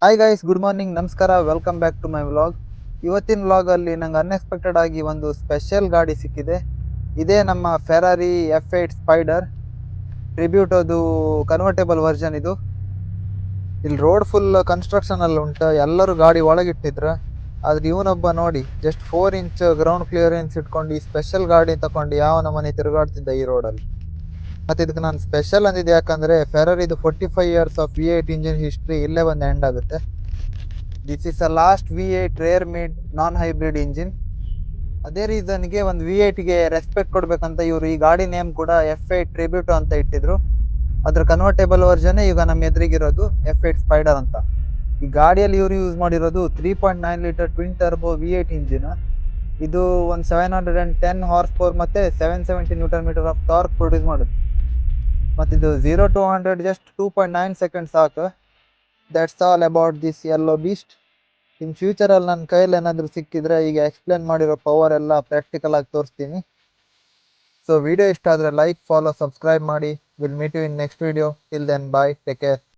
Hi guys, good morning, ನಮಸ್ಕಾರ, welcome back to my vlog. ಇವತ್ತಿನ ವ್ಲಾಗಲ್ಲಿ ನಂಗೆ ಅನ್ಎಕ್ಸ್ಪೆಕ್ಟೆಡ್ ಆಗಿ ಒಂದು ಸ್ಪೆಷಲ್ ಗಾಡಿ ಸಿಕ್ಕಿದೆ. ಇದೇ ನಮ್ಮ ಫೆರಾರಿ F8 ಸ್ಪೈಡರ್ ಟ್ರಿಬ್ಯೂಟ್. ಅದು ಕನ್ವರ್ಟೇಬಲ್ ವರ್ಷನ್. ಇದು ಇಲ್ಲಿ ರೋಡ್ ಫುಲ್ ಕನ್ಸ್ಟ್ರಕ್ಷನ್ ಅಲ್ಲಿ ಉಂಟು, ಎಲ್ಲರೂ ಗಾಡಿ ಒಳಗಿಟ್ಟಿದ್ರ. ಆದ್ರೆ ಇವನೊಬ್ಬ ನೋಡಿ, ಜಸ್ಟ್ 4 ಇಂಚ್ ಗ್ರೌಂಡ್ ಕ್ಲಿಯರೆನ್ಸ್ ಇಟ್ಕೊಂಡು ಈ ಸ್ಪೆಷಲ್ ಗಾಡಿ ತಕೊಂಡು ಯಾವ ನಮನೆ ತಿರುಗಾಡ್ತಿದ್ದ ಈ ರೋಡಲ್ಲಿ. ಮತ್ತೆ ಇದಕ್ಕೆ ನಾನು ಸ್ಪೆಷಲ್ ಅಂದಿದ್ದೆ ಯಾಕಂದ್ರೆ ಫೆರರಿದು 45 years of V8 engine history ಇಲ್ಲೇ ಬಂದು ಎಂಡ್ ಆಗುತ್ತೆ. This is a last V8 rear mid non hybrid engine. ಅದೇ ರೀಸನ್ಗೆ ಒಂದು V8ಗೆ ರೆಸ್ಪೆಕ್ಟ್ ಕೊಡ್ಬೇಕಂತ ಇವರು ಈ ಗಾಡಿ ನೇಮ್ ಕೂಡ F8 ಟ್ರಿಬ್ಯೂಟ್ ಅಂತ ಇಟ್ಟಿದ್ರು. ಅದ್ರ ಕನ್ವರ್ಟೇಬಲ್ ವರ್ಷನ್ ಈಗ ನಮ್ಮ ಎದುರಿಗಿರೋದು F8 ಸ್ಪೈಡರ್ ಅಂತ. ಈ ಗಾಡಿಯಲ್ಲಿ ಇವರು ಯೂಸ್ ಮಾಡಿರೋದು 3.9 litre twin turbo V8 engine. ಇದು ಒಂದು 710 ಹಾರ್ಸ್ ಪವರ್ ಮತ್ತೆ 770 Nm ಆಫ್ ಟಾರ್ಕ್ ಪ್ರೊಡ್ಯೂಸ್ ಮಾಡುತ್ತೆ. ಮತ್ತು ಇದು 0 to 100 ಜಸ್ಟ್ 2.9 ಸೆಕೆಂಡ್ ಸಾಕು. That's all about this yellow beast. In ಫ್ಯೂಚರಲ್ಲಿ ನನ್ನ ಕೈಯಲ್ಲಿ ಏನಾದರೂ ಸಿಕ್ಕಿದ್ರೆ ಈಗ ಎಕ್ಸ್ಪ್ಲೇನ್ ಮಾಡಿರೋ ಪವರ್ ಎಲ್ಲ ಪ್ರಾಕ್ಟಿಕಲ್ ಆಗಿ ತೋರಿಸ್ತೀನಿ. ಸೊ ವಿಡಿಯೋ ಇಷ್ಟ ಆದರೆ ಲೈಕ್, ಫಾಲೋ, ಸಬ್ಸ್ಕ್ರೈಬ್ ಮಾಡಿ. Will meet you in next video. Till then, bye, take care.